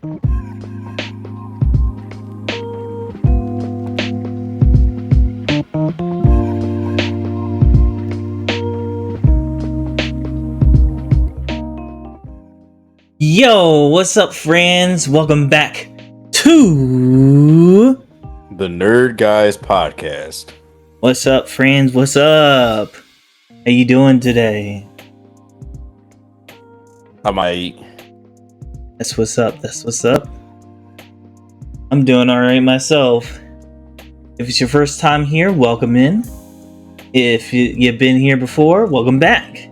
Yo, what's up, friends? Welcome back to the Nerd Guys Podcast. What's up, friends? What's up? How you doing today? I might. That's what's up. That's what's up. I'm doing all right myself. If it's your first time here, welcome in. If you've been here before, welcome back.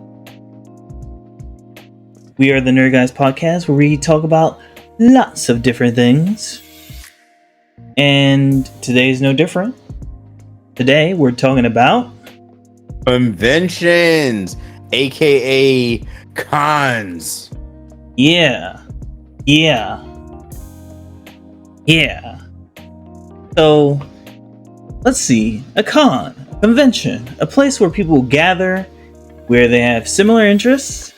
We are the Nerd Guys Podcast, where we talk about lots of different things. And today's no different. Today, we're talking about conventions, aka cons. Yeah. So, let's see. A convention, a place where people gather, where they have similar interests,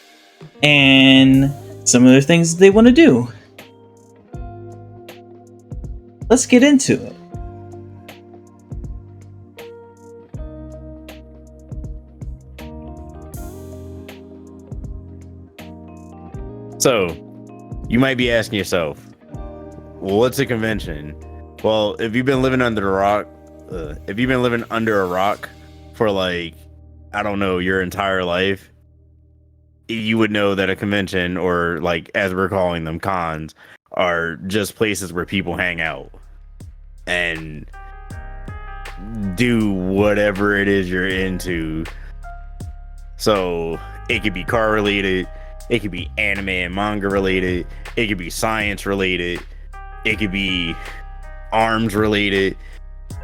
and some of the things they want to do. Let's get into it. So, you might be asking yourself, well, what's a convention? Well, if you've been living under a rock for like, I don't know, your entire life, you would know that a convention, or like as we're calling them, cons, are just places where people hang out and do whatever it is you're into. So it could be car related, it could be anime and manga related, it could be science related, it could be arms related,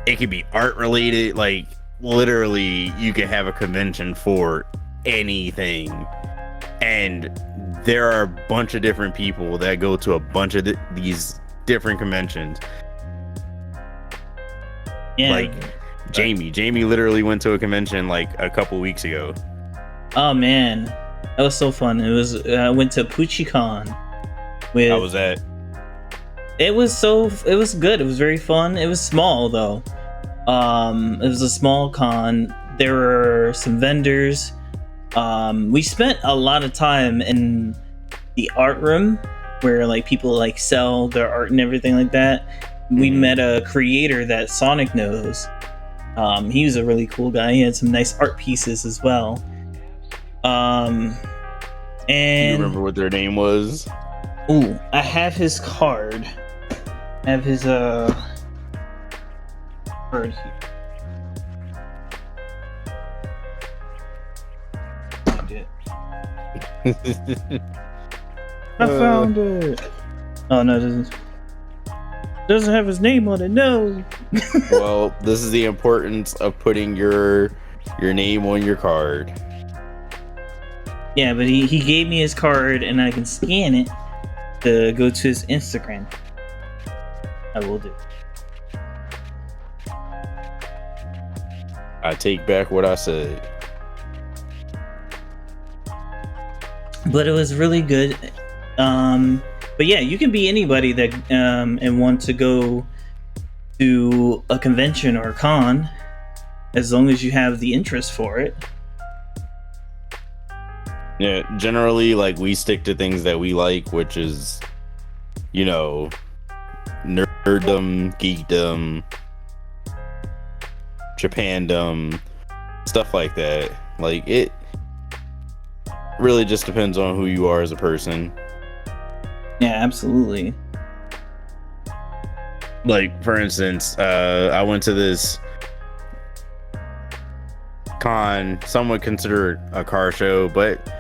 it could be art related. Like literally you could have a convention for anything. And there are a bunch of different people that go to a bunch of these different conventions. Yeah. Like Jamie literally went to a convention like a couple weeks ago. Oh man, that was so fun. It was I went to PuchiCon. How was that? It was good. It was very fun. It was small though. It was a small con. There were some vendors. We spent a lot of time in the art room where like people like sell their art and everything like that. We met a creator that Sonic knows. He was a really cool guy. He had some nice art pieces as well. And do you remember what their name was? Ooh, I have his card. I have his card here. I found it. Oh no, it doesn't have his name on it. No. Well, this is the importance of putting your name on your card. Yeah, but he gave me his card and I can scan it to go to his Instagram. I will do. I take back what I said. But it was really good. But yeah, you can be anybody that and want to go to a convention or a con, as long as you have the interest for it. Yeah, generally, like, we stick to things that we like, which is, you know, nerddom, geekdom, Japandom, stuff like that. Like, it really just depends on who you are as a person. Yeah, absolutely. Like, for instance, I went to this con, some would consider it a car show, but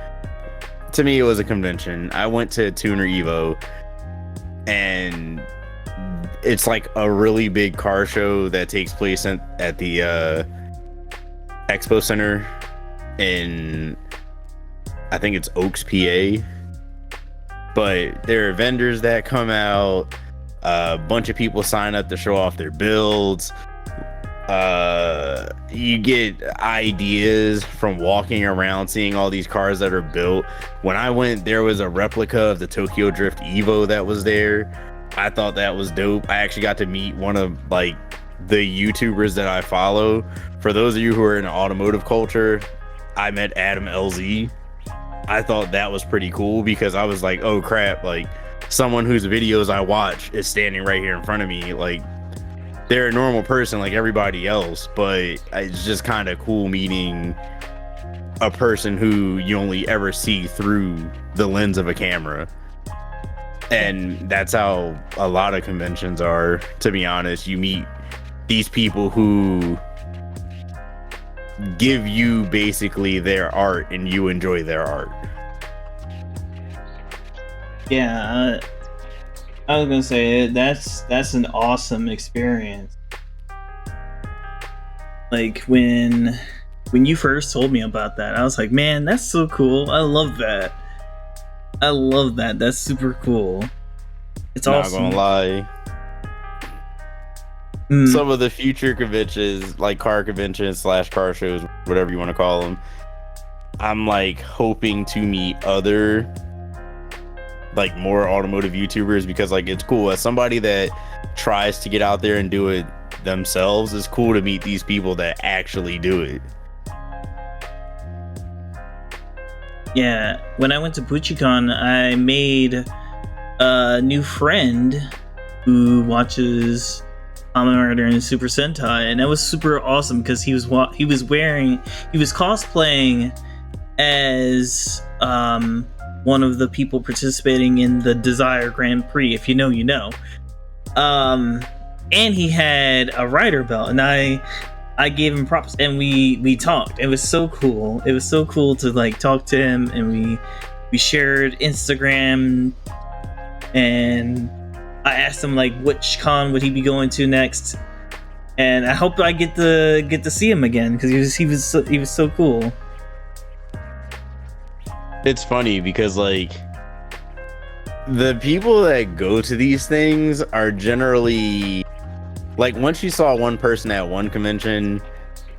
to me it was a convention. I went to Tuner Evo, and it's like a really big car show that takes place at the Expo Center in, I think it's Oaks, PA. But there are vendors that come out, a bunch of people sign up to show off their builds. you get ideas from walking around, seeing all these cars that are built. When I went, there was a replica of the Tokyo Drift Evo that was there. I thought that was dope. I actually got to meet one of like the YouTubers that I follow. For those of you who are in automotive culture, I met Adam LZ. I thought that was pretty cool because I was like, oh crap, like someone whose videos I watch is standing right here in front of me. Like, they're a normal person like everybody else, but it's just kind of cool meeting a person who you only ever see through the lens of a camera. And that's how a lot of conventions are, to be honest. You meet these people who give you basically their art and you enjoy their art. Yeah, I was gonna say that's an awesome experience. Like when you first told me about that, I was like, man, that's so cool. I love that. That's super cool. It's awesome. Not gonna lie. Some of the future conventions, like car conventions / car shows, whatever you want to call them, I'm like hoping to meet other like more automotive YouTubers, because like it's cool as somebody that tries to get out there and do it themselves. It's cool to meet these people that actually do it. Yeah, when I went to ButchiCon, I made a new friend who watches Kamen Rider and Super Sentai, and that was super awesome because he was cosplaying as one of the people participating in the Desire Grand Prix. If you know, you know. And he had a rider belt, and I gave him props, and we talked. It was so cool. It was so cool to like talk to him, and we shared Instagram, and I asked him like which con would he be going to next, and I hope I get to see him again because he was so cool. It's funny because like the people that go to these things are generally like, once you saw one person at one convention,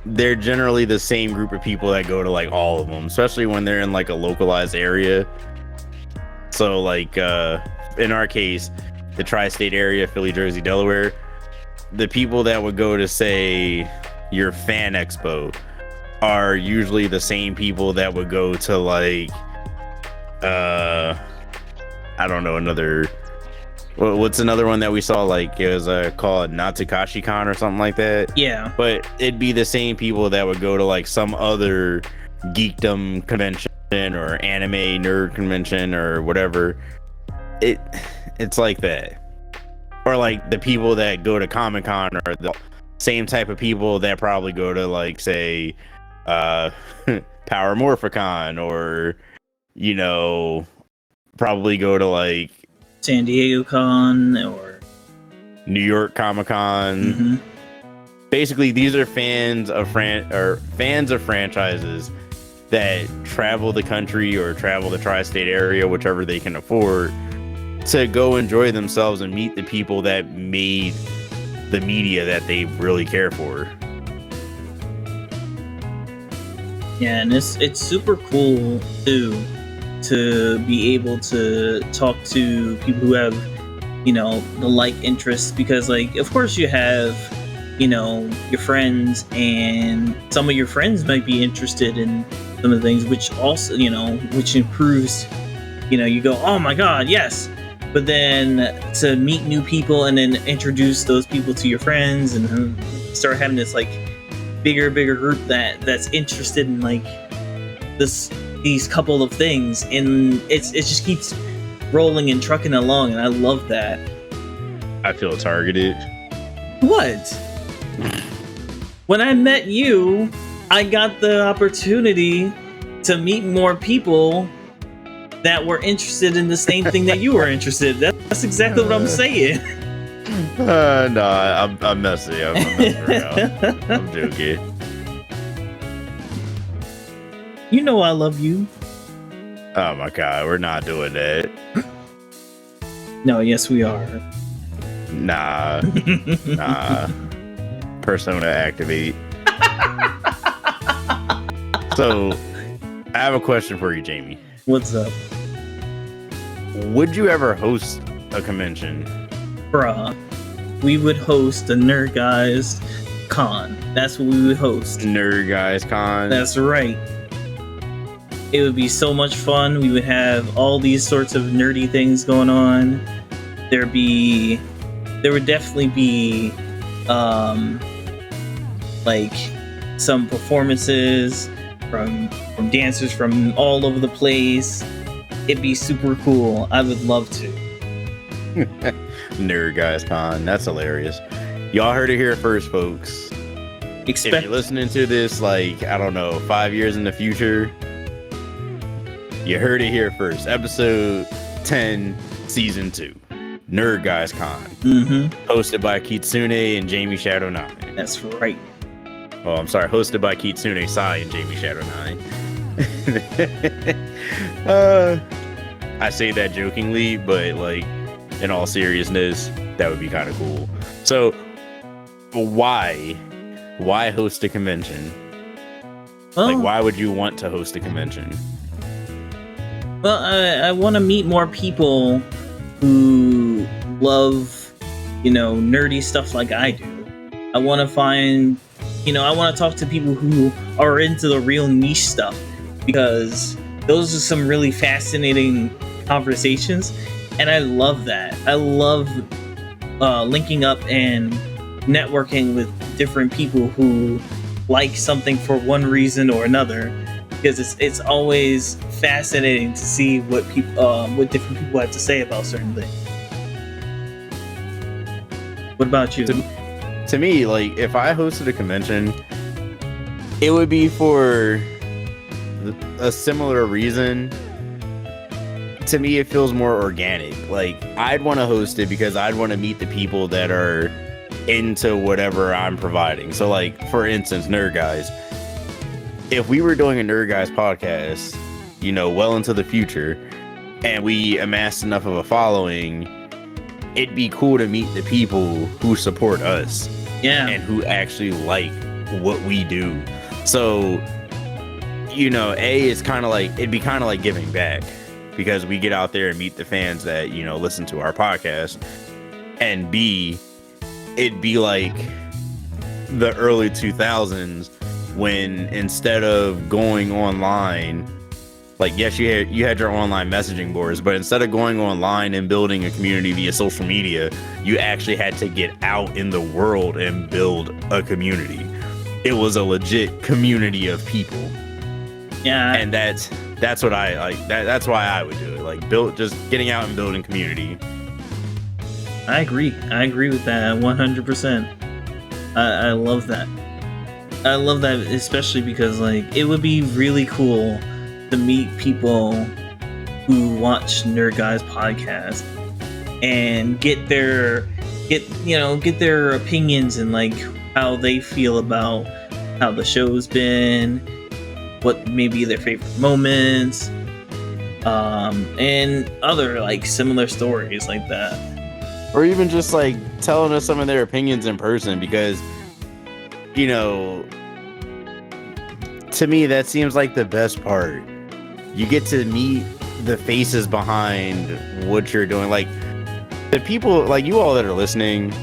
they're generally the same group of people that go to like all of them, especially when they're in like a localized area. So like in our case, the tri-state area, Philly, Jersey, Delaware, the people that would go to say your fan expo are usually the same people that would go to like I don't know, what's another one that we saw, like it was called Natsukashi Con or something like that. Yeah, but it'd be the same people that would go to like some other geekdom convention or anime nerd convention or whatever. It's like that. Or like the people that go to Comic-Con are the same type of people that probably go to like, say, Power Morphicon, or you know, probably go to like San Diego Con or New York Comic-Con. Mm-hmm. Basically, these are fans of franchises that travel the country or travel the tri-state area, whichever they can afford, to go enjoy themselves and meet the people that made the media that they really care for. Yeah, and it's super cool too to be able to talk to people who have, you know, the like interests, because like of course you have, you know, your friends, and some of your friends might be interested in some of the things, which also, you know, which improves, you know, you go, oh my god, yes. But then to meet new people and then introduce those people to your friends and start having this like bigger group that's interested in like these couple of things, and it just keeps rolling and trucking along, and I love that. I feel targeted. What? When I met you, I got the opportunity to meet more people that were interested in the same thing that you were interested in. That's exactly what I'm saying. No, I'm messing. I'm messing around. I'm joking. You know I love you. Oh my god, we're not doing that. No, yes we are. Nah. persona activate. So, I have a question for you, Jamie. What's up? Would you ever host a convention? Bruh. We would host the Nerd Guys Con. That's what we would host. Nerd Guys Con. That's right. It would be so much fun. We would have all these sorts of nerdy things going on. There would definitely be like some performances from dancers from all over the place. It'd be super cool. I would love to. Nerd Guys Con. That's hilarious. Y'all heard it here first, folks. If you're listening to this, like, I don't know, 5 years in the future, you heard it here first. Episode 10, Season 2. Nerd Guys Con. Hosted by Kitsune and Jamie Shadow 9. That's right. Oh, I'm sorry. Hosted by Kitsune Sai and Jamie Shadow 9. I say that jokingly, but like in all seriousness, that would be kind of cool. So, why host a convention? Like, why would you want to host a convention? Well, I want to meet more people who love, nerdy stuff like I do. I want to find, I want to talk to people who are into the real niche stuff, because those are some really fascinating conversations, and I love that. I love linking up and networking with different people who like something for one reason or another, because it's always fascinating to see what different people have to say about certain things. What about you? To me, like, if I hosted a convention, it would be for a similar reason. To me, it feels more organic. Like, I'd want to host it because I'd want to meet the people that are into whatever I'm providing. So, like, for instance, Nerd Guys. If we were doing a Nerd Guys podcast, well into the future, and we amassed enough of a following, it'd be cool to meet the people who support us. Yeah. And who actually like what we do. So, it's kind of like, it'd be kind of like giving back, because we get out there and meet the fans that, listen to our podcast. And B, it'd be like the early 2000s when, instead of going online, like, yes, you had your online messaging boards, but instead of going online and building a community via social media, you actually had to get out in the world and build a community. It was a legit community of people. Yeah. And that's what I like. That's why I would do it. Like, just getting out and building community. I agree with that 100%. I love that. I love that, especially because, like, it would be really cool to meet people who watch Nerd Guys podcast and get their opinions and, like, how they feel about how the show's been, what may be their favorite moments, and other, like, similar stories like that. Or even just, like, telling us some of their opinions in person, because, to me, that seems like the best part. You get to meet the faces behind what you're doing. Like, the people, like, you all that are listening,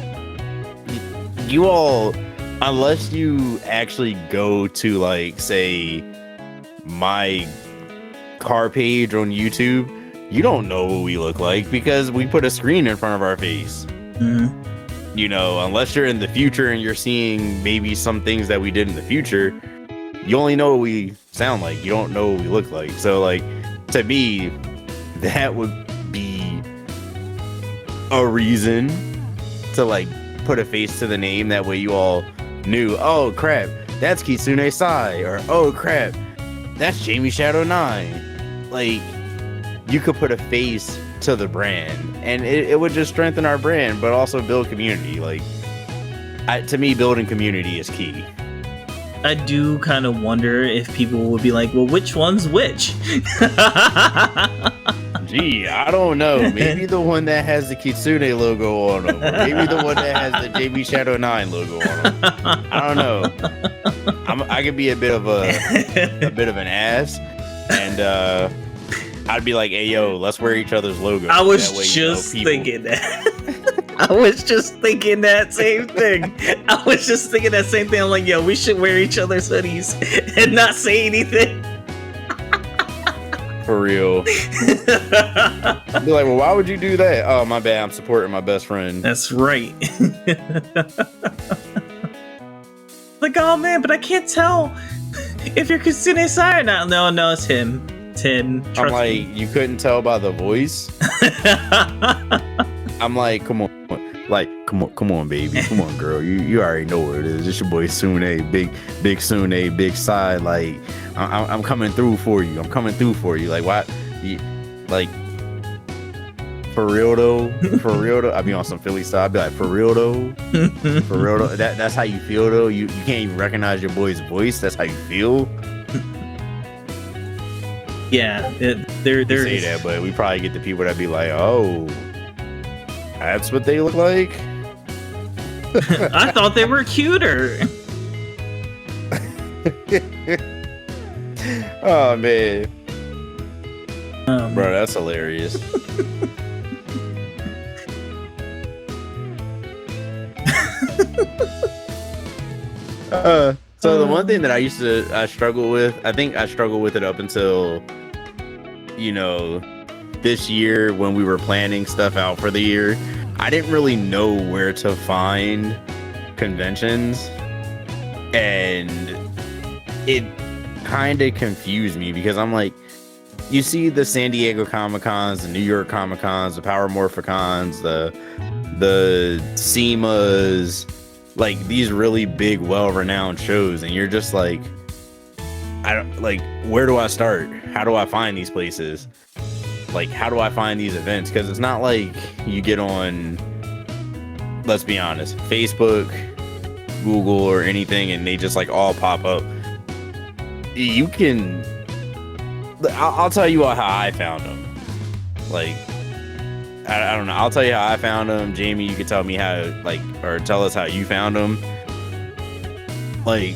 you all, unless you actually go to, like, say, my car page on YouTube, you don't know what we look like, because we put a screen in front of our face. Mm-hmm. Unless you're in the future and you're seeing maybe some things that we did in the future, you only know what we sound like. You don't know what we look like. So, like, to me, that would be a reason to, like, put a face to the name. That way you all knew, oh crap, that's Kitsune Sai, or oh crap, that's Jamie Shadow 9. Like, you could put a face to the brand, and it would just strengthen our brand, but also build community. Like, to me, building community is key. I do kind of wonder if people would be like, well, which one's which? Gee, I don't know. Maybe the one that has the Kitsune logo on them. Or maybe the one that has the JB Shadow 9 logo on them. I don't know. I could be a bit of an ass, and I'd be like, "Hey, yo, let's wear each other's logos." I was just thinking that. I was just thinking that same thing. I'm like, yo, we should wear each other's hoodies and not say anything. For real. Be like, well, why would you do that? Oh, my bad. I'm supporting my best friend. That's right. Like, oh man, but I can't tell if you're Kitsune Sai or not. No, it's him. It's him. I'm like, you couldn't tell by the voice. I'm like, come on. Like, come on, baby. Come on, girl. You already know what it is. It's your boy Sune, big Sune, big side. Like, I'm coming through for you. Like, why? Like, for real though. I be on some Philly style. I be like, for real though. That's how you feel though. You can't even recognize your boy's voice. That's how you feel. Yeah, there say that, but we probably get the people that be like, oh, that's what they look like. I thought they were cuter. Oh man, bro, that's hilarious. So the one thing that I struggle with, I think I struggled with it up until, this year when we were planning stuff out for the year. I didn't really know where to find conventions, and it kind of confused me because I'm like, you see the San Diego Comic-Cons, the New York Comic-Cons, the Power Morphicons, the SEMAs, like these really big, well-renowned shows, and you're just like, where do I start? How do I find these places? Like, how do I find these events? Because it's not like you get on, let's be honest, Facebook, Google, or anything, and they just like all pop up. You can, I'll tell you how I found them. Like, I don't know. I'll tell you how I found them. Jamie, you can tell me how, or tell us how you found them. Like,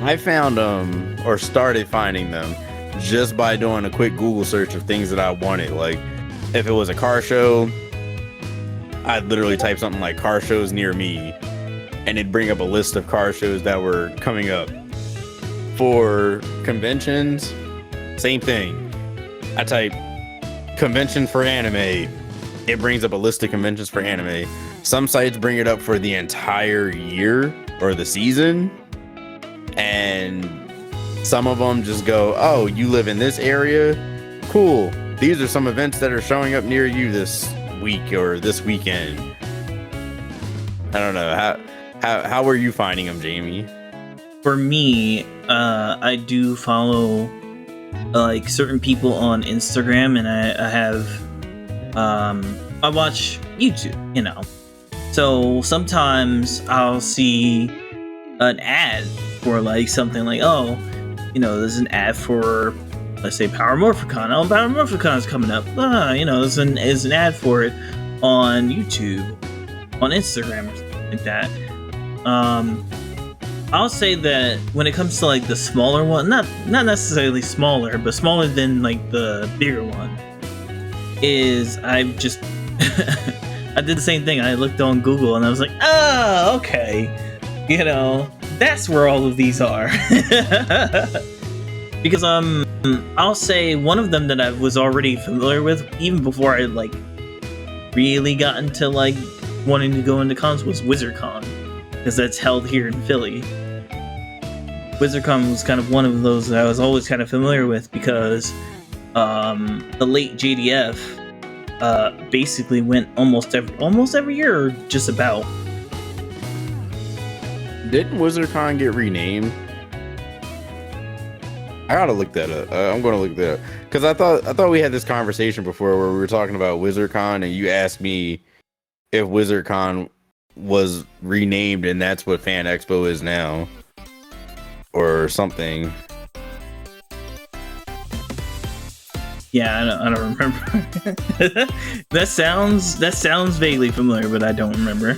I found them, or started finding them, just by doing a quick Google search of things that I wanted. Like, if it was a car show, I'd literally type something like car shows near me, and it'd bring up a list of car shows that were coming up. For conventions, same thing. I type convention for anime. It brings up a list of conventions for anime. Some sites bring it up for the entire year or the season, and some of them just go, oh, you live in this area? Cool. These are some events that are showing up near you this week or this weekend. I don't know. How were you finding them, Jamie? For me, I do follow like certain people on Instagram, and I have I watch YouTube, So sometimes I'll see an ad for like something like, oh, there's an ad for, let's say, Power Morphicon. Oh, Power Morphicon's coming up. There's an ad for it on YouTube, on Instagram, or something like that. I'll say that when it comes to like the smaller one, not necessarily smaller, but smaller than like the bigger one, is I've just I did the same thing. I looked on Google and I was like, oh, okay, that's where all of these are. Because I'll say one of them that I was already familiar with even before I like really got into like wanting to go into cons was WizardCon, because that's held here in Philly. WizardCon was kind of one of those that I was always kind of familiar with because the late JDF basically went almost every year, or just about. Didn't WizardCon get renamed? I gotta look that up. I'm gonna look that up because I thought we had this conversation before where we were talking about WizardCon, and you asked me if WizardCon was renamed and that's what Fan Expo is now, or something. Yeah, I don't remember. That sounds vaguely familiar, but I don't remember.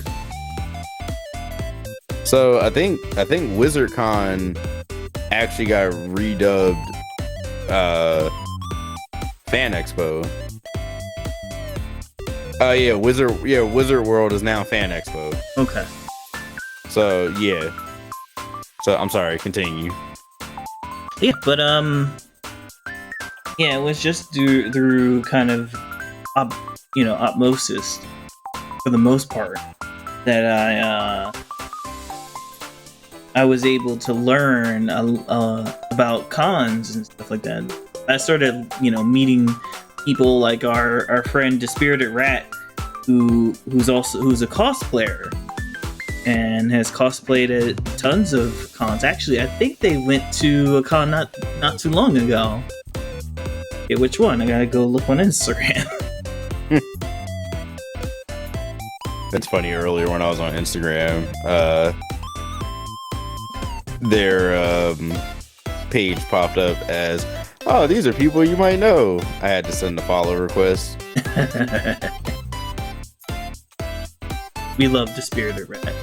So I think WizardCon actually got redubbed Fan Expo. Yeah, Wizard World is now Fan Expo. Okay. So yeah. So I'm sorry, continue. Yeah, but yeah, it was just through kind of osmosis for the most part that I was able to learn about cons and stuff like that. I started, meeting people like our friend Dispirited Rat, who's a cosplayer and has cosplayed at tons of cons. Actually, I think they went to a con not too long ago. Okay, which one? I gotta go look on Instagram. That's funny. Earlier when I was on Instagram, their page popped up as, "Oh, these are people you might know." I had to send a follow request. We love Dispirited Rat.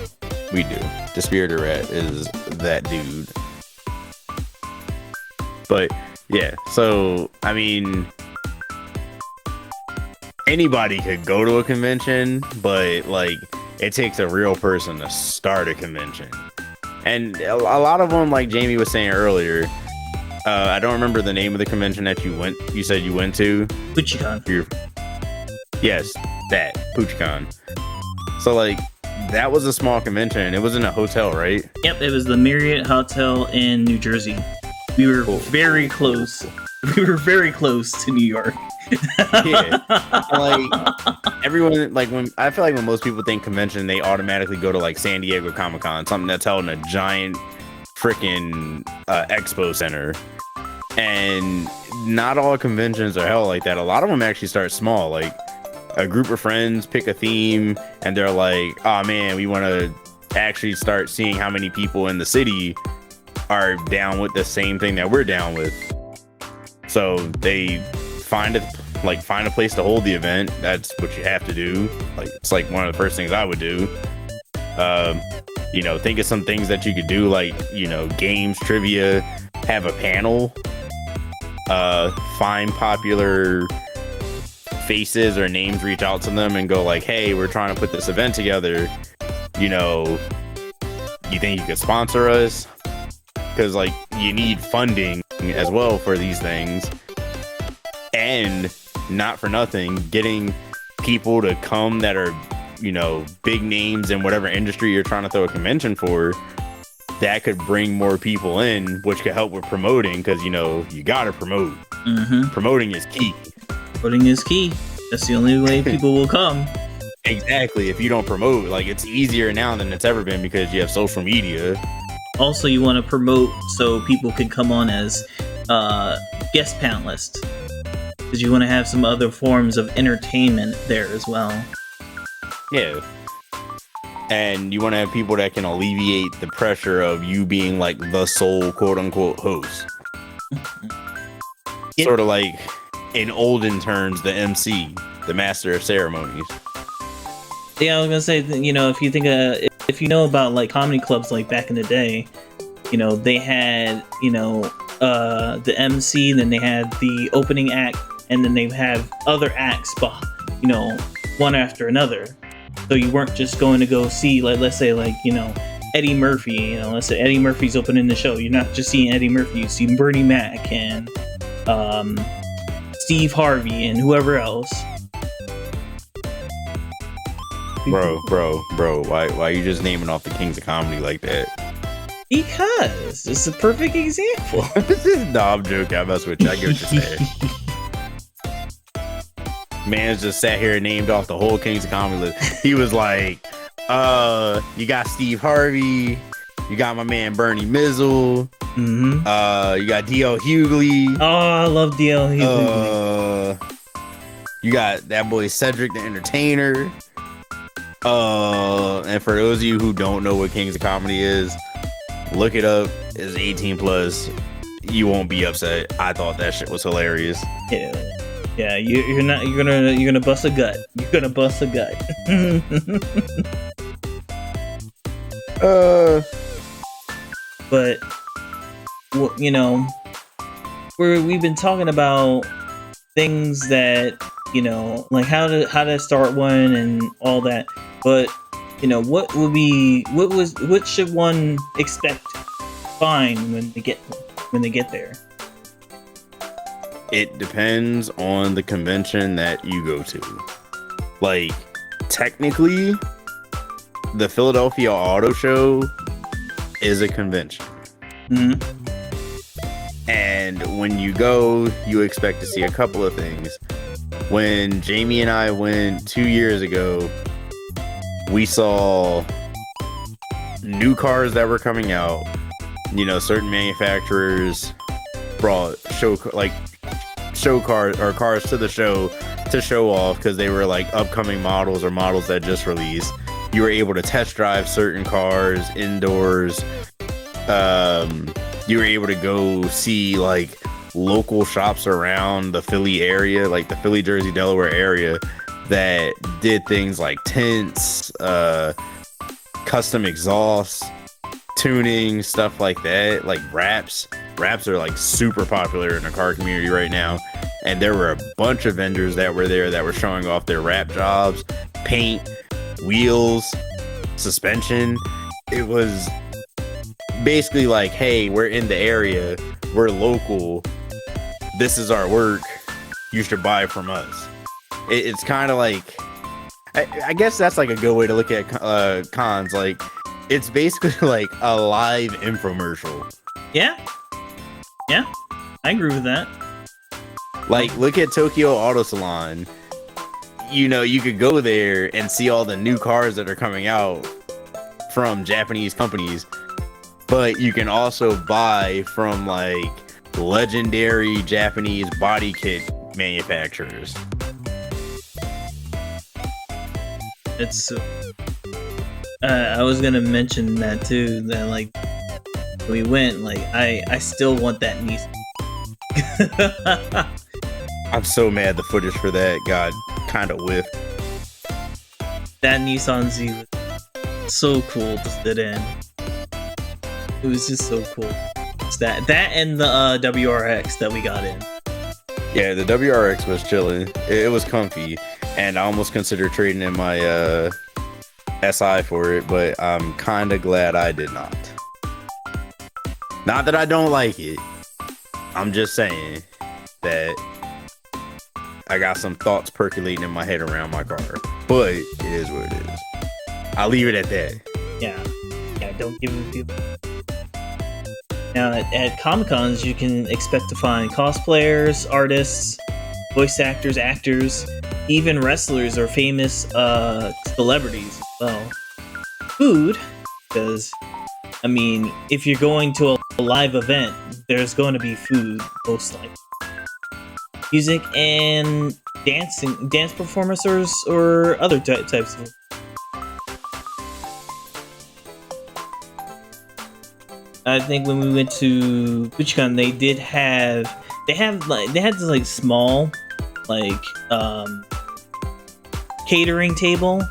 We do. Dispirited Rat is that dude. But yeah, so I mean, anybody could go to a convention, but like it takes a real person to start a convention. And a lot of them, like Jamie was saying earlier, I don't remember the name of the convention that you said you went to. PoochieCon. Yes, that PoochieCon. So like that was a small convention. It was in a hotel, right? Yep, it was the Marriott Hotel in New Jersey. We were very close. We were very close to New York. Yeah, like everyone, like when I feel like when most people think convention, they automatically go to like San Diego Comic-Con, something that's held in a giant freaking expo center. And not all conventions are held like that. A lot of them actually start small. Like a group of friends pick a theme, and they're like, "Oh man, we want to actually start seeing how many people in the city are down with the same thing that we're down with." So they find a place to hold the event. That's what you have to do. Like it's like one of the first things I would do. Think of some things that you could do, like games, trivia, have a panel, find popular faces or names, reach out to them and go like, "Hey, we're trying to put this event together. You think you could sponsor us?" Because like you need funding as well for these things. And not for nothing, getting people to come that are, big names in whatever industry you're trying to throw a convention for, that could bring more people in, which could help with promoting, because, you got to promote. Mm-hmm. Promoting is key. Promoting is key. That's the only way people will come. Exactly. If you don't promote, like it's easier now than it's ever been because you have social media. Also, you want to promote so people can come on as guest panelists. Because you want to have some other forms of entertainment there as well. Yeah. And you want to have people that can alleviate the pressure of you being like the sole quote unquote host. Yeah. Sort of like in olden terms, the MC, the master of ceremonies. Yeah, I was gonna say, if you think if you know about like comedy clubs like back in the day, they had the MC, then they had the opening act, and then they have other acts, one after another. So you weren't just going to go see, like, let's say, like, Eddie Murphy. Let's say Eddie Murphy's opening the show. You're not just seeing Eddie Murphy. You see Bernie Mac and Steve Harvey and whoever else. Bro, why are you just naming off the kings of comedy like that? Because it's a perfect example. No, I'm joking. I mess with you. I get what you're saying. Man's just sat here and named off the whole Kings of Comedy list. He was like, you got Steve Harvey, you got my man Bernie Mizzle, you got D.L. Hughley. Oh, I love D.L. Hughley. You got that boy Cedric the Entertainer. And for those of you who don't know what Kings of Comedy is, look it up. It's 18 plus. you won't be upset. I thought that shit was hilarious. Yeah, you're gonna bust a gut. You're gonna bust a gut. But you know, we've been talking about things that, you know, like how to start one and all that. But you know, what should one expect to find when they get there? It depends on the convention that you go to. Like, technically, the Philadelphia Auto Show is a convention. Mm-hmm. And when you go, you expect to see a couple of things. When Jamie and I went 2 years ago, we saw new cars that were coming out. You know, certain manufacturers brought show cars or cars to the show to show off because they were like upcoming models or models that just released. You were able to test drive certain cars indoors. You were able to go see like local shops around the Philly area, like the Philly, Jersey, Delaware area, that did things like tints, custom exhausts, tuning, stuff like that. Like wraps are like super popular in the car community right now, and there were a bunch of vendors that were there that were showing off their wrap jobs, paint, wheels, suspension. It was basically like, hey, we're in the area, we're local, this is our work, you should buy from us. It's kind of like, I guess that's like a good way to look at cons. Like, it's basically like a live infomercial. Yeah, I agree with that. Like, look at Tokyo Auto Salon. You know, you could go there and see all the new cars that are coming out from Japanese companies, but you can also buy from like legendary Japanese body kit manufacturers. It's I was gonna mention that too, that like we went, like I still want that Nissan. I'm so mad the footage for that got kind of whiffed. That Nissan Z was so cool to sit in. It was just so cool. It's that and the WRX that we got in. Yeah, the WRX was chilling. It was comfy, and I almost considered trading in my SI for it, but I'm kind of glad I did not. Not that I don't like it. I'm just saying that I got some thoughts percolating in my head around my car. But it is what it is. I'll leave it at that. Yeah, don't give it people. Now, at Comic-Cons, you can expect to find cosplayers, artists, voice actors, even wrestlers or famous celebrities as well. Food, because, I mean, if you're going to a live event, there's going to be food, most likely. Music and dance performances or other types of. I think when we went to ButchCon, they had this like small, like catering table.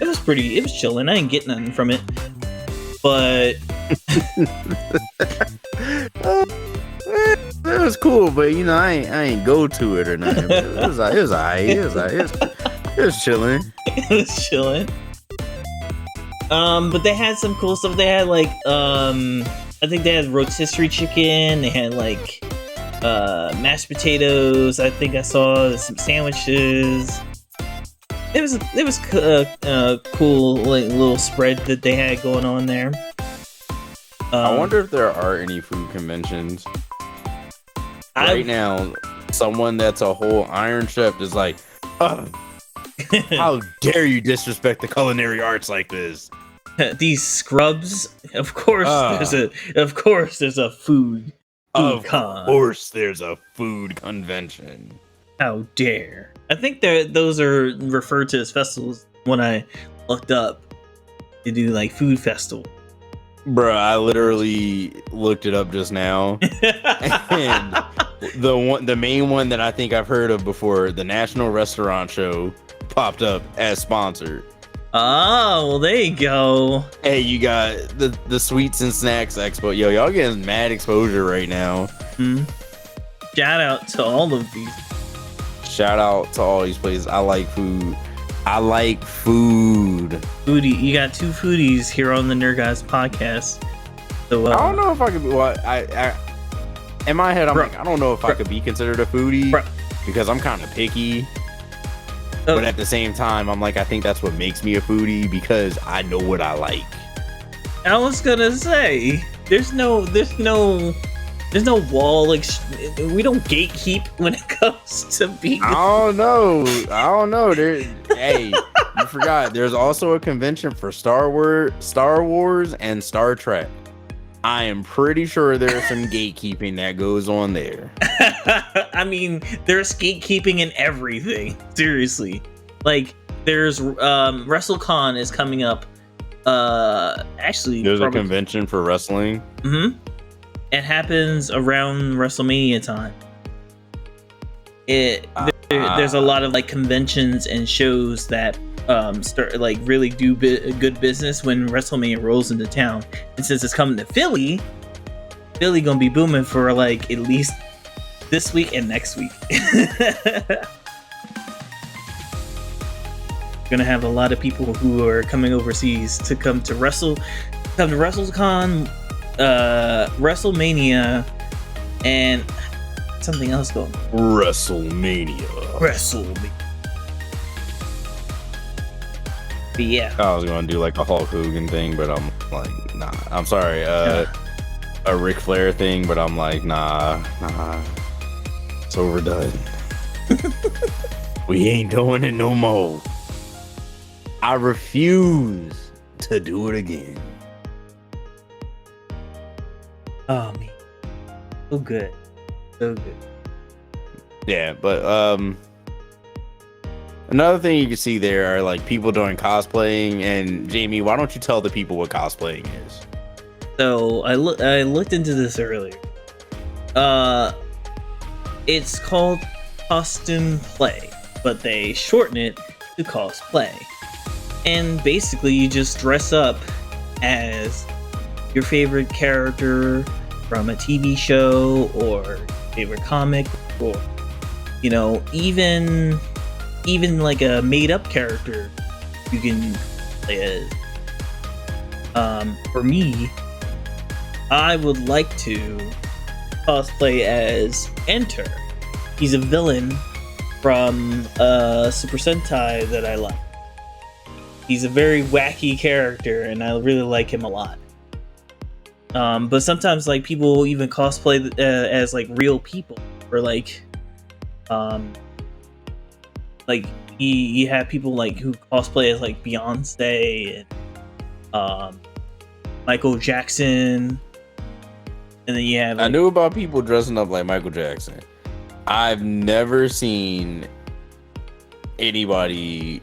It was chilling. I didn't get nothing from it, but it was cool. But you know, I ain't go to it or nothing. It was alright. It was chilling. It was chilling. But they had some cool stuff. They had like I think they had rotisserie chicken. They had like mashed potatoes. I think I saw some sandwiches. It was cool, like little spread that they had going on there. I wonder if there are any food conventions right now. Someone that's a whole Iron Chef is like, how dare you disrespect the culinary arts like this? These scrubs. Of course, there's a food con. Of course, there's a food convention. How dare! I think those are referred to as festivals. When I looked up, they do like food festival. Bruh, I literally looked it up just now. And the main one that I think I've heard of before, the National Restaurant Show, popped up as sponsored. Oh, well, there you go. Hey, you got the Sweets and Snacks Expo. Yo, y'all getting mad exposure right now. Shout out to all of these. Shout out to all these places. I like food. I like food. Foodie, you got two foodies here on the Nerd Guys podcast. So I don't know if I could be. What I in my head, I'm like, I don't know if I could be considered a foodie because I'm kind of picky. But at the same time, I'm like, I think that's what makes me a foodie because I know what I like. I was gonna say, there's no wall. Like, we don't gatekeep when it comes to being. I don't know. Hey, you forgot. There's also a convention for Star Wars, and Star Trek. I am pretty sure there's some gatekeeping that goes on there. I mean, there's gatekeeping in everything. Seriously, like there's WrestleCon is coming up. Actually, there's a convention for wrestling. It happens around WrestleMania time. There's a lot of like conventions and shows that start like really do good business when WrestleMania rolls into town. And since it's coming to Philly gonna be booming for like at least this week and next week. Gonna have a lot of people who are coming overseas to come to WrestleCon, WrestleMania, and something else going on. WrestleMania. But yeah. I was gonna do like a Hulk Hogan thing, but I'm like, nah. I'm sorry, a Ric Flair thing, but I'm like, nah. It's overdone. We ain't doing it no more. I refuse to do it again. Oh man, so good. Yeah, but another thing you can see there are like people doing cosplaying. And Jamie, why don't you tell the people what cosplaying is? So I looked into this earlier. It's called costume play, but they shorten it to cosplay. And basically, you just dress up as your favorite character from a TV show or favorite comic, or even like a made-up character you can play as. For me, I would like to cosplay as Enter. He's a villain from Super Sentai that I like. He's a very wacky character, and I really like him a lot. But sometimes, like, people even cosplay as like real people, or like you have people like who cosplay as like Beyonce and Michael Jackson, and then you have. Like, I knew about people dressing up like Michael Jackson. I've never seen anybody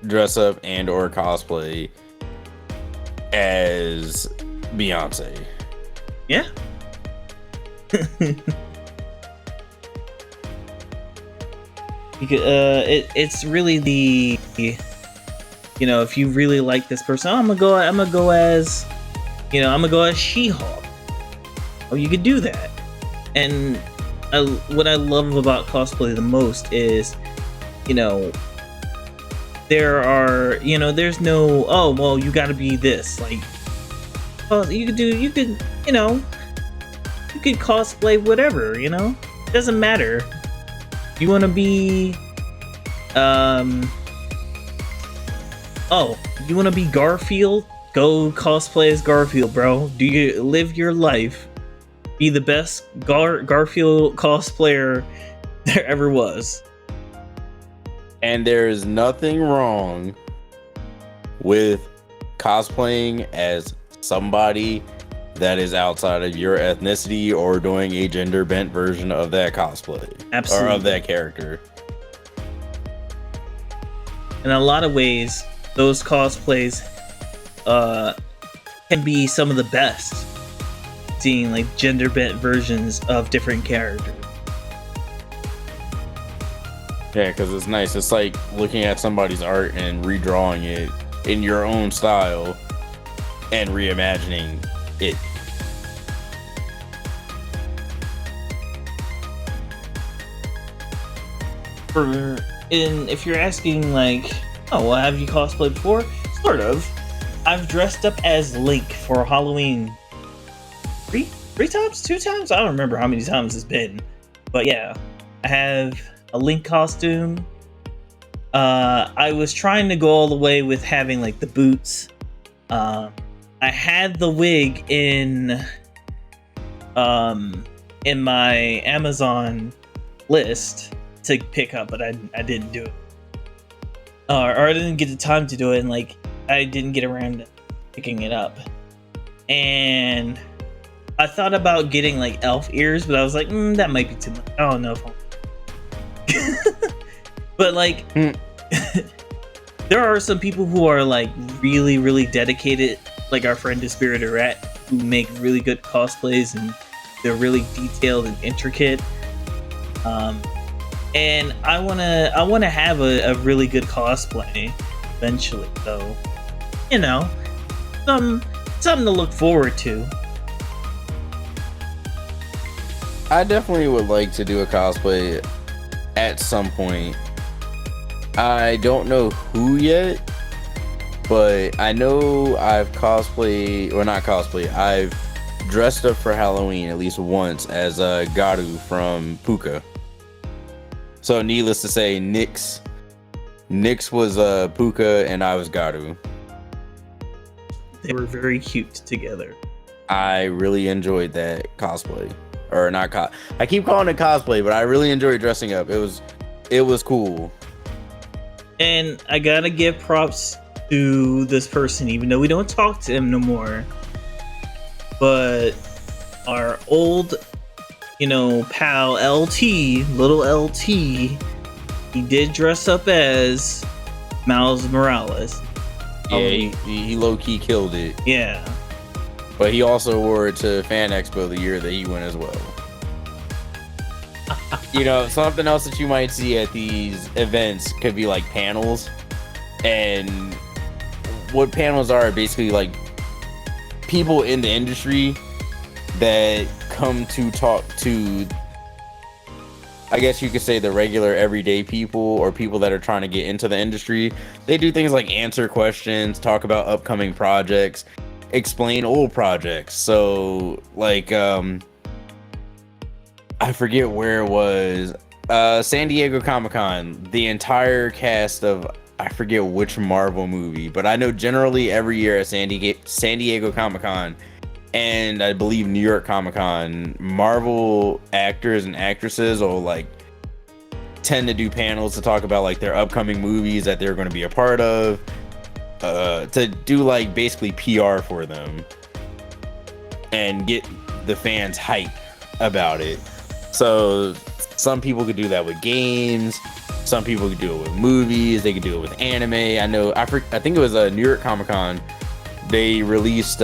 dress up and or cosplay as Beyonce. Yeah. Because it's really the if you really like this person, I'm gonna go as She-Hulk. Oh, you could do that. And what I love about cosplay the most is there are there's no, oh well, you gotta be this, like, well, you could cosplay whatever, it doesn't matter. You want to be you want to be Garfield? Go cosplay as Garfield, bro. Do you live your life, be the best Garfield cosplayer there ever was. And there is nothing wrong with cosplaying as somebody that is outside of your ethnicity or doing a gender bent version of that cosplay. Absolutely. Or of that character. In a lot of ways, those cosplays can be some of the best. Seeing like gender bent versions of different characters. Yeah, because it's nice. It's like looking at somebody's art and redrawing it in your own style and reimagining it. If you're asking like, oh, well, have you cosplayed before? Sort of. I've dressed up as Link for Halloween three times, 2 times. I don't remember how many times it's been, but yeah, I have a Link costume. I was trying to go all the way with having like the boots. I had the wig in my Amazon list to pick up, but I didn't do it, or I didn't get the time to do it, and like I didn't get around to picking it up. And I thought about getting like elf ears, but I was like, that might be too much. I don't know if but like there are some people who are like really, really dedicated, like our friend Dispirited Rat, who make really good cosplays and they're really detailed and intricate. And I wanna have a really good cosplay eventually, so you know, something to look forward to. I definitely would like to do a cosplay at some point. I don't know who yet, but I know I've cosplayed, or not cosplay, I've dressed up for Halloween at least once as Garu from Puka. So needless to say, Nyx was Puka and I was Garu. They were very cute together. I really enjoyed that cosplay. Or not I keep calling it cosplay, but I really enjoyed dressing up. It was cool. And I gotta give props to this person, even though we don't talk to him no more. But our old, pal LT, little LT, he did dress up as Miles Morales. Yeah, he low-key killed it. Yeah. But he also wore it to Fan Expo the year that he went as well. Something else that you might see at these events could be like panels. And what panels are basically like people in the industry that come to talk to, I guess you could say, the regular everyday people or people that are trying to get into the industry. They do things like answer questions, talk about upcoming projects, explain old projects. So like I forget where it was, San Diego Comic-Con, the entire cast of, I forget which Marvel movie, but I know generally every year at San Diego Comic-Con and I believe New York Comic-Con, Marvel actors and actresses will like tend to do panels to talk about like their upcoming movies that they're going to be a part of, to do like basically PR for them and get the fans hype about it. So some people could do that with games, some people could do it with movies, they could do it with anime. I think it was a New York Comic-Con, they released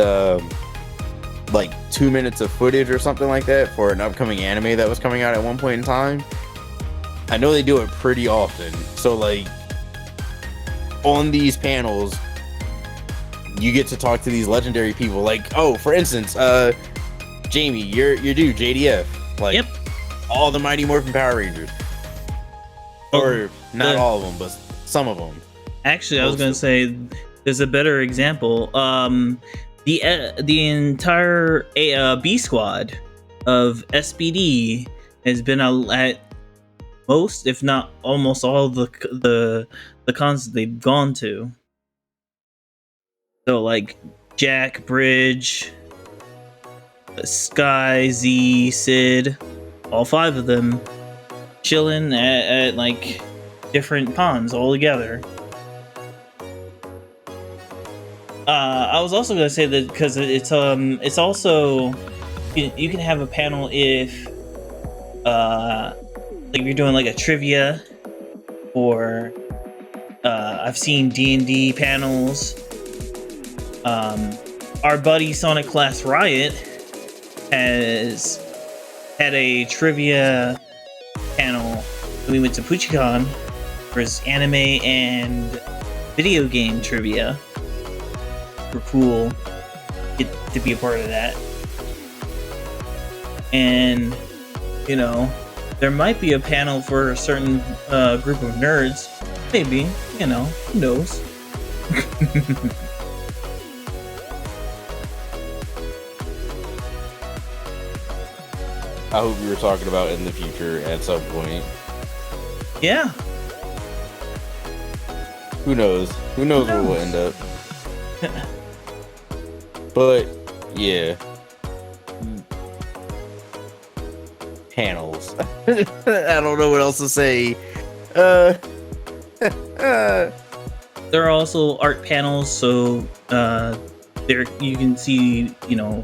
like 2 minutes of footage or something like that for an upcoming anime that was coming out at one point in time. I know they do it pretty often. So like on these panels, you get to talk to these legendary people. Like, oh, for instance, Jamie, your dude, JDF. Like, yep. All the Mighty Morphin Power Rangers. Or not all of them, but some of them. Actually, I was going to say, there's a better example. The entire B squad of SBD has been at most, if not almost all the cons that they've gone to. So like Jack, Bridge, Sky, Z, Sid, all 5 of them chilling at like different cons all together. I was also gonna say that because it's also you can have a panel if like you're doing like a trivia, or I've seen D&D panels. our buddy Sonic Class Riot has had a trivia panel. We went to PucciCon for his anime and video game trivia. Super cool. Get to be a part of that. And, you know, there might be a panel for a certain group of nerds. Maybe, you know, who knows? I hope you were talking about in the future at some point. Yeah. Who knows? Who knows where we'll end up? But yeah, panels. I don't know what else to say. There are also art panels, so there you can see, you know,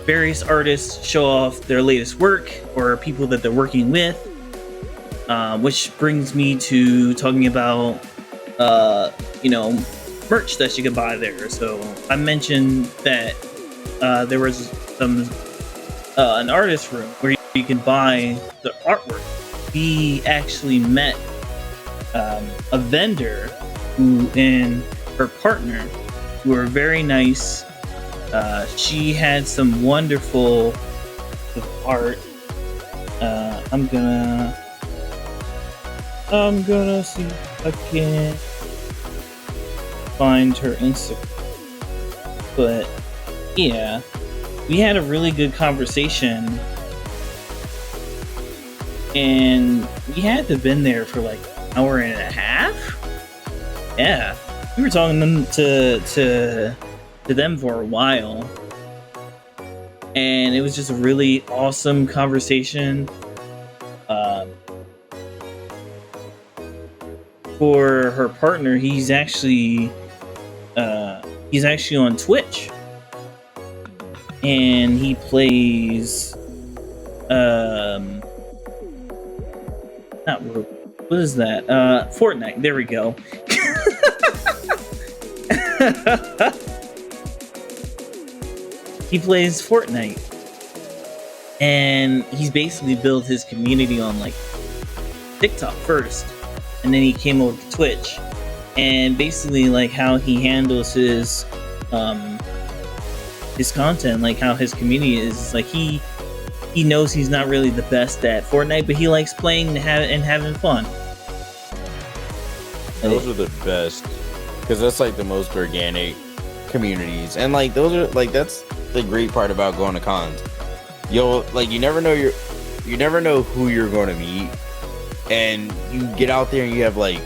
various artists show off their latest work or people that they're working with, which brings me to talking about you know, merch that you can buy there. So I mentioned that there was some an artist room where you can buy the artwork. We actually met a vendor who and her partner who were very nice. She had some wonderful art. I'm gonna see if I can find her Instagram. But yeah, we had a really good conversation, and we had to been there for like an hour and a half. Yeah, we were talking to them for a while, and it was just a really awesome conversation. For her partner, he's actually on Twitch, and he plays not what is that? Fortnite. There we go. He plays Fortnite, and he's basically built his community on like TikTok first, and then he came over to Twitch, and basically like how he handles his content, like how his community is, like he knows he's not really the best at Fortnite, but he likes playing and having fun. Those are the best, because that's like the most organic communities, and like those are like, that's the great part about going to cons. You'll like, you never know who you're going to meet, and you get out there and you have like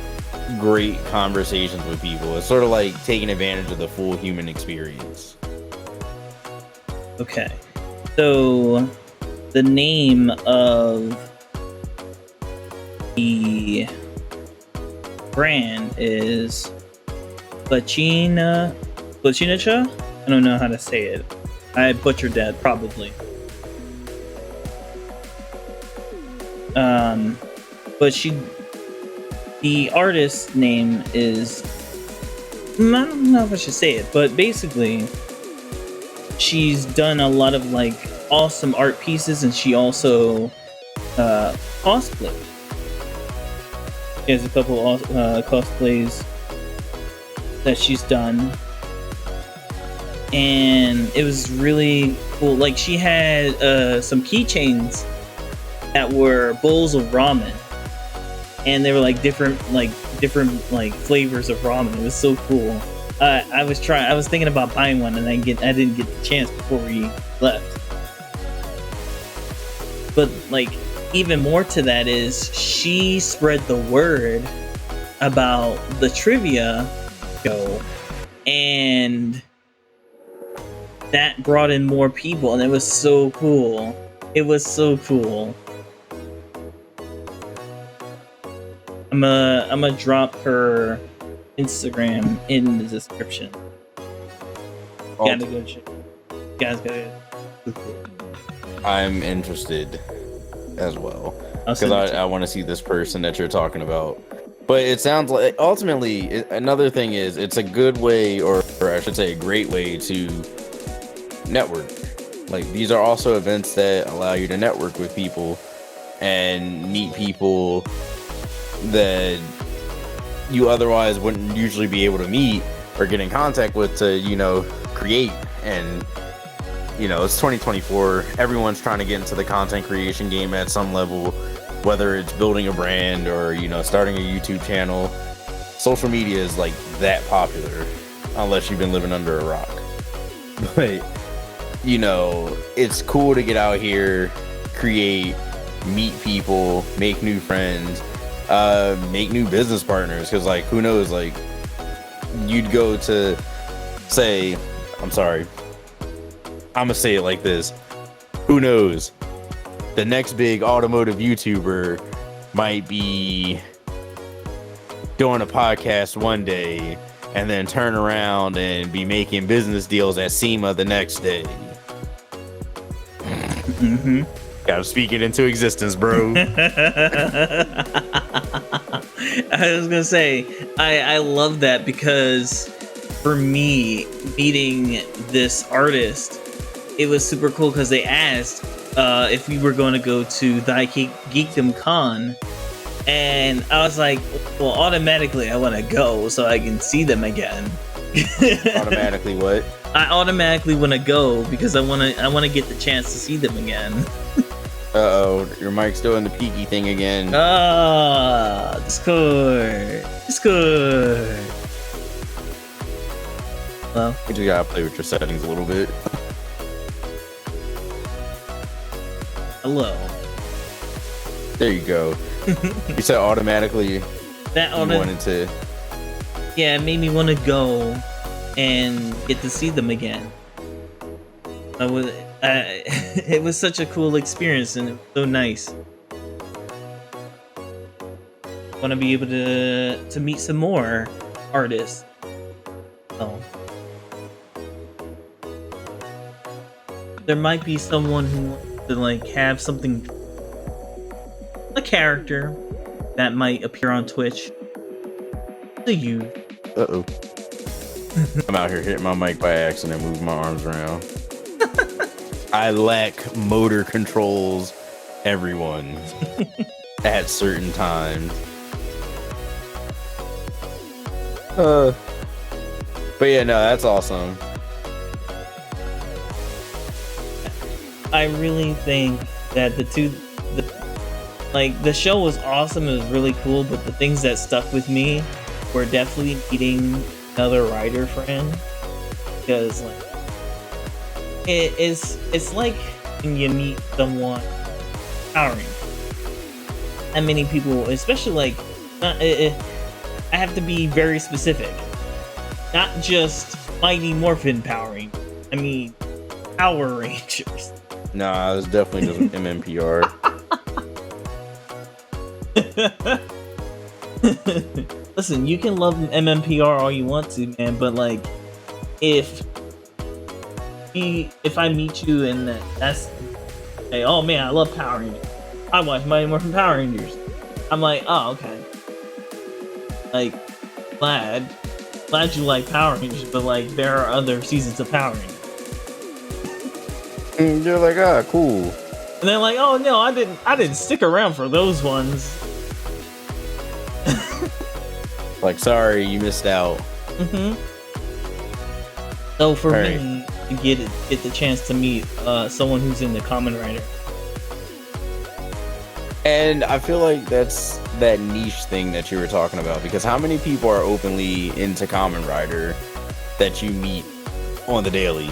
great conversations with people. It's sort of like taking advantage of the full human experience. Okay, so the name of the brand is Plachinacha? I don't know how to say it. I butchered that probably. But the artist's name is, I don't know if I should say it, but basically she's done a lot of like awesome art pieces, and she also cosplays. She has a couple cosplays that she's done, and it was really cool. Like, she had some keychains that were bowls of ramen, and they were like different flavors of ramen. It was so cool. I was thinking about buying one, and I didn't get the chance before we left. But like, even more to that is she spread the word about the trivia show, and that brought in more people, and it was so cool. It was so cool. I'm gonna drop her Instagram in the description. Gotta go check. Guys, gotta. I'm interested as well, because I want to see this person that you're talking about. But it sounds like ultimately another thing is, it's a good way, or I should say a great way, to network. Like, these are also events that allow you to network with people and meet people that you otherwise wouldn't usually be able to meet or get in contact with to, you know, create. And, you know, it's 2024. Everyone's trying to get into the content creation game at some level, whether it's building a brand or, you know, starting a YouTube channel. Social media is like that popular, unless you've been living under a rock. But, you know, it's cool to get out here, create, meet people, make new friends, make new business partners. Because, like, who knows, like, you'd go to say, I'm sorry, I'm gonna say it like this, who knows, the next big automotive YouTuber might be doing a podcast one day and then turn around and be making business deals at SEMA the next day. Mm-hmm. Gotta speak it into existence, bro. I was gonna say, I love that, because for me, meeting this artist, it was super cool because they asked if we were going to go to Thy Geekdom Con, and I was like, well, automatically I want to go so I can see them again. Automatically what? I automatically want to go because I want to get the chance to see them again. Uh-oh, your mic's doing the peaky thing again. Discord. Well, You just gotta play with your settings a little bit. hello. There you go. You said automatically That you wanted to... Yeah, it made me want to go and get to see them again. It was such a cool experience, and it was so nice. Want to be able to meet some more artists. Oh, there might be someone who wants to like have something, a character that might appear on Twitch. To you. Uh-oh. I'm out here hitting my mic by accident, moving my arms around. I lack motor controls, everyone, at certain times. But yeah, no, that's awesome. I really think that the show was awesome. It was really cool, but the things that stuck with me were definitely meeting another writer friend, because like it's like when you meet someone empowering. And many people, especially like, I have to be very specific, not just Mighty Morphin Powering. I mean, Power Rangers. Nah, it was definitely just MMPR. Listen, you can love MMPR all you want to, man, but like, if I meet you and that's, hey, oh man, I love Power Rangers, I watch Mighty Morphin Power Rangers, I'm like, oh, okay, like, glad you like Power Rangers, but like, there are other seasons of Power Rangers. You're like, ah, cool. And they're like, oh no, I didn't stick around for those ones. Like, sorry, you missed out. Mm-hmm. So for me, to get the chance to meet someone who's in the Kamen Rider. And I feel like that's that niche thing that you were talking about, because how many people are openly into Kamen Rider that you meet on the daily?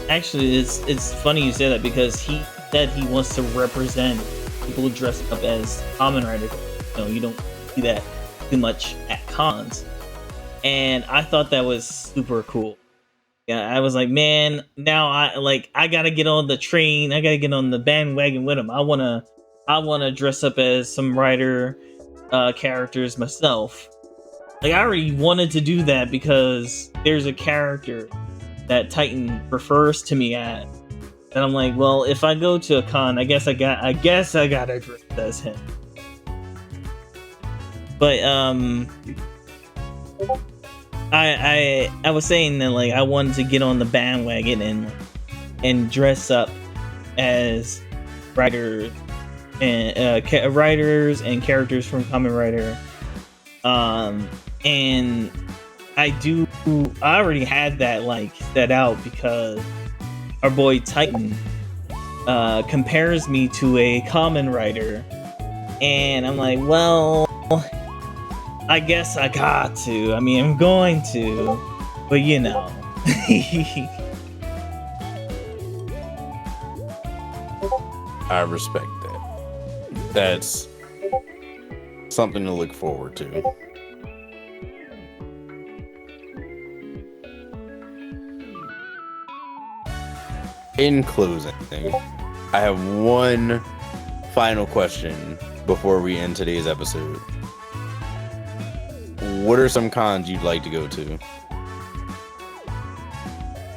Actually, it's funny you say that, because he said he wants to represent people dressed up as Kamen Rider. You know, you don't see that too much at cons, and I thought that was super cool. Yeah, I was like, man, now I gotta get on the train. I gotta get on the bandwagon with him. I wanna dress up as some Rider characters myself. Like, I already wanted to do that because there's a character that Titan refers to me as, and I'm like, well, if I go to a con, I guess I gotta dress as him. But I was saying that like I wanted to get on the bandwagon and like, and dress up as writers and writers and characters from Kamen Rider. And I already had that like set out because our boy Titan compares me to a Kamen Rider, and I'm like, well, I guess I got to. I mean, I'm going to, but you know. I respect that. That's something to look forward to. In closing, I have one final question before we end today's episode. What are some cons you'd like to go to?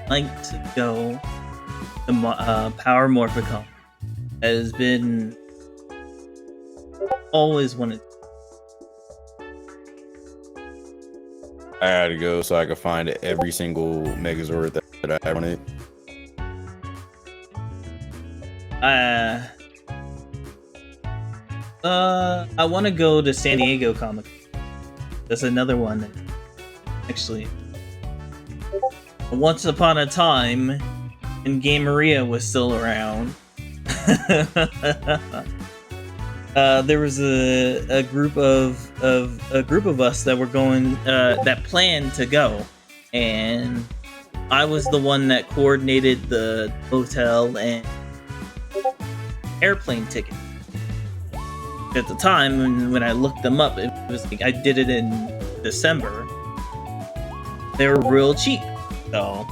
Like to go to Power Morphicon. Has been always wanted. I had to go so I could find every single Megazord that I wanted. I want to go to San Diego Comic. That's another one that actually once upon a time when Game Maria was still around. There was a group of us that were going that planned to go, and I was the one that coordinated the hotel and airplane ticket. At the time when I looked them up, it was like I did it in December. They were real cheap, so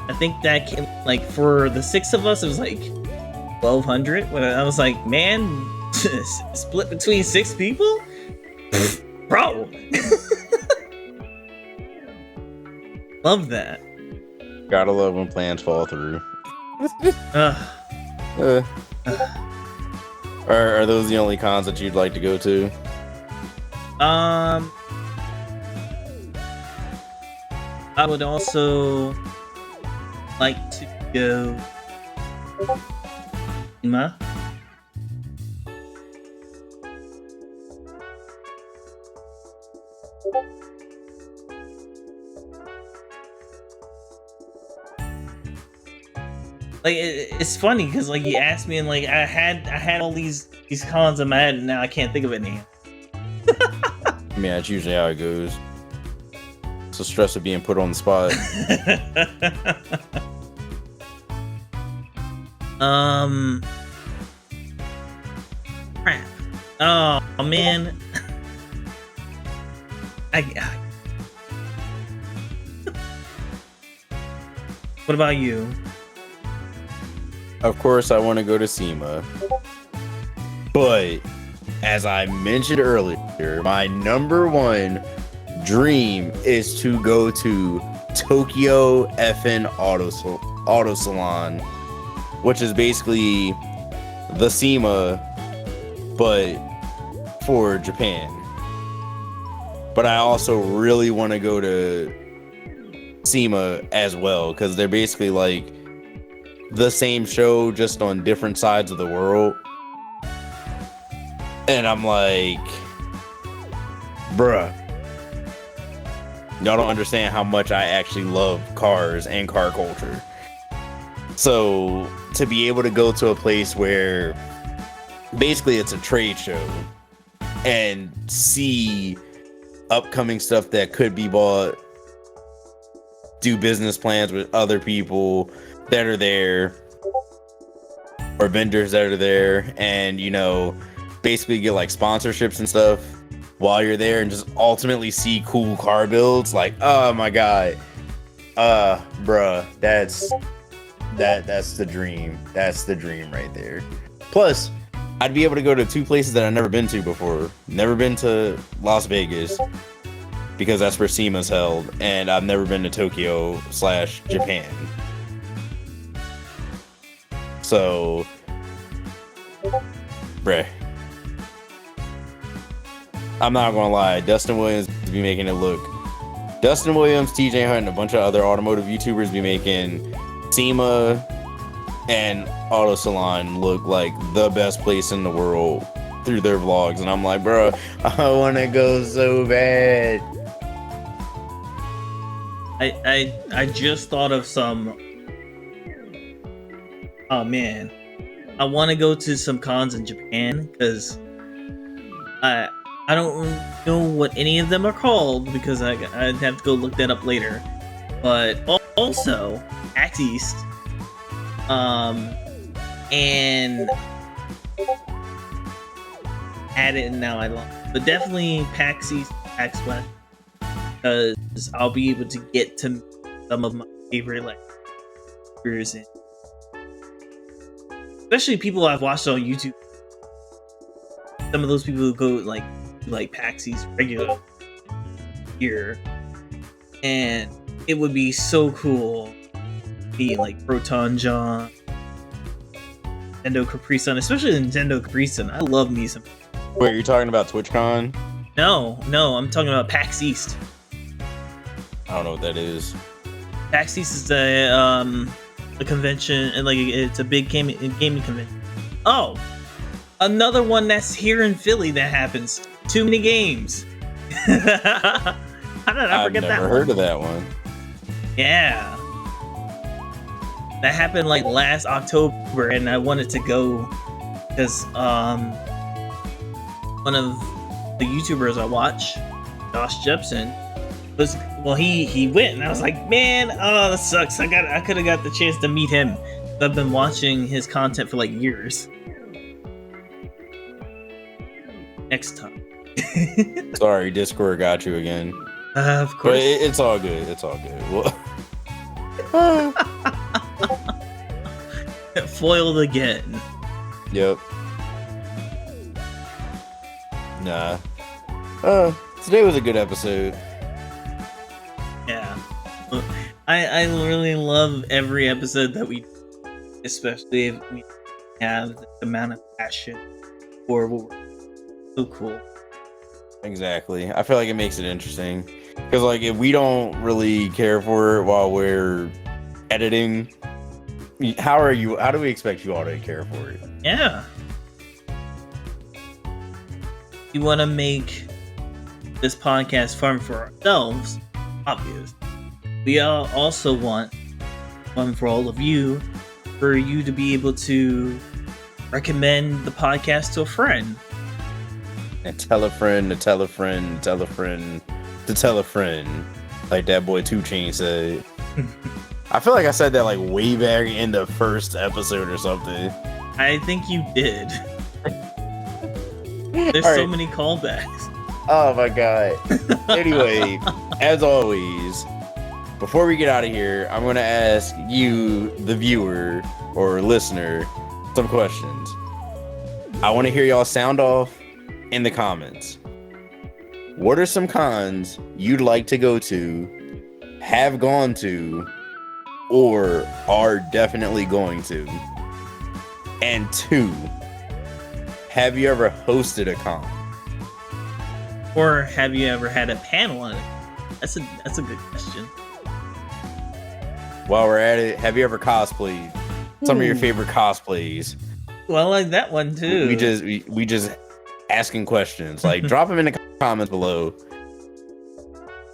I think that came, like, for the 6 of us, it was like $1,200. When I was like, man, split between 6 people, bro. Love that. Gotta love when plans fall through. Are those the only cons that you'd like to go to? I would also like to go Emma. Like it's funny because like you asked me and like I had all these cons in my head and now I can't think of it now. I mean, that's usually how it goes. It's the stress of being put on the spot. Crap. Oh man. What about you? Of course, I want to go to SEMA. But, as I mentioned earlier, my number one dream is to go to Tokyo FN Auto Salon, which is basically the SEMA, but for Japan. But I also really want to go to SEMA as well, because they're basically like the same show, just on different sides of the world. And I'm like, bruh, y'all don't understand how much I actually love cars and car culture. So to be able to go to a place where basically it's a trade show and see upcoming stuff that could be bought, do business plans with other people that are there, or vendors that are there, and, you know, basically get like sponsorships and stuff while you're there, and just ultimately see cool car builds. Like, oh my god, bruh, that's the dream. That's the dream right there. Plus, I'd be able to go to 2 places that I've never been to before. Never been to Las Vegas, because that's where SEMA's held, and I've never been to Tokyo/Japan. So, bruh, I'm not gonna lie, Dustin Williams be making it look Dustin Williams, TJ Hunt, and a bunch of other automotive YouTubers be making SEMA and Auto Salon look like the best place in the world through their vlogs, and I'm like, bro, I want to go so bad. I just thought of some. Oh man, I want to go to some cons in Japan because I don't know what any of them are called because I'd have to go look that up later. But also PAX East, and add it now I love, but definitely PAX East, PAX West, because I'll be able to get to some of my favorite like YouTubers and especially people I've watched on YouTube. Some of those people who go like PAX East regular here, and it would be so cool to be like Proton John, Nintendo Capri Sun, especially Nintendo Capri Sun. I love me some. Wait, you're talking about TwitchCon? No, I'm talking about PAX East. I don't know what that is. PAX East is a convention, and like it's a big gaming convention. Oh, another one that's here in Philly that happens. Too many games. How did I forget that one? I've never heard of that one. Yeah, that happened like last October, and I wanted to go because one of the YouTubers I watch, Josh Jepson, he went, and I was like, man, oh, that sucks. I could have got the chance to meet him. I've been watching his content for like years. Next time. Sorry, Discord got you again. Of course. But it's all good. It's all good. Foiled again. Yep. Nah. Today was a good episode. Yeah. I really love every episode that we do, especially if we have the amount of passion for what we're so cool. Exactly. I feel like it makes it interesting. Because, like, if we don't really care for it while we're editing, how do we expect you all to care for it? Yeah. We want to make this podcast fun for ourselves, obvious. We also want fun for all of you, for you to be able to recommend the podcast to a friend. And tell a friend, to tell a friend, to tell a friend, to tell a friend, like that boy 2 Chainz said. I feel like I said that like way back in the first episode or something. I think you did. There's so many callbacks. Oh my god. Anyway, as always, before we get out of here, I'm going to ask you, the viewer or listener, some questions. I want to hear y'all sound off in the comments. What are some cons you'd like to go to, have gone to, or are definitely going to? And 2, have you ever hosted a con? Or have you ever had a panel on it? That's a good question. While we're at it, have you ever cosplayed? Some of your favorite cosplays. Well, I like that one too. We just asking questions. Like, drop them in the comments below.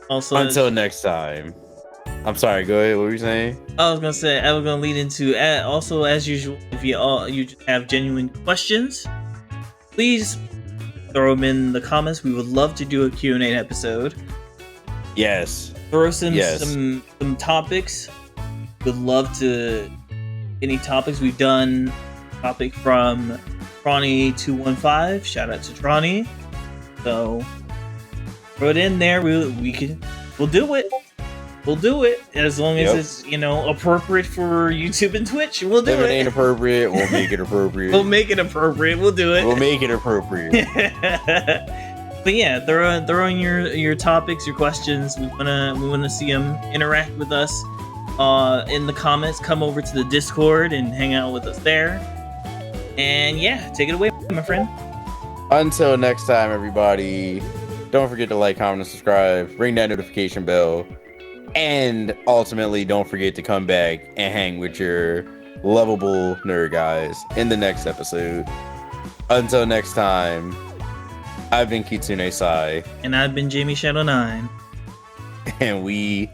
Also, until next time. I'm sorry. Go ahead. What were you saying? I was gonna lead into also, as usual, if you have genuine questions, please throw them in the comments. We would love to do a Q&A episode. Yes. Throw some topics. Would love to any topics we've done. Topic from Tronny215. Shout out to Tronny. So throw it in there. We'll do it. We'll do it as long as it's appropriate for YouTube and Twitch. We'll do it. If it ain't appropriate, we'll make it appropriate. We'll make it appropriate. We'll do it. We'll make it appropriate. But yeah, throw in your topics, your questions. We wanna see them interact with us in the comments. Come over to the Discord and hang out with us there. And yeah, take it away, my friend. Until next time, everybody. Don't forget to like, comment, and subscribe. Ring that notification bell. And ultimately, don't forget to come back and hang with your lovable nerd guys in the next episode. Until next time, I've been Kitsune Sai. And I've been Jamie Shadow 9. And we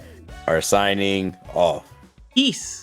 are signing off. Peace.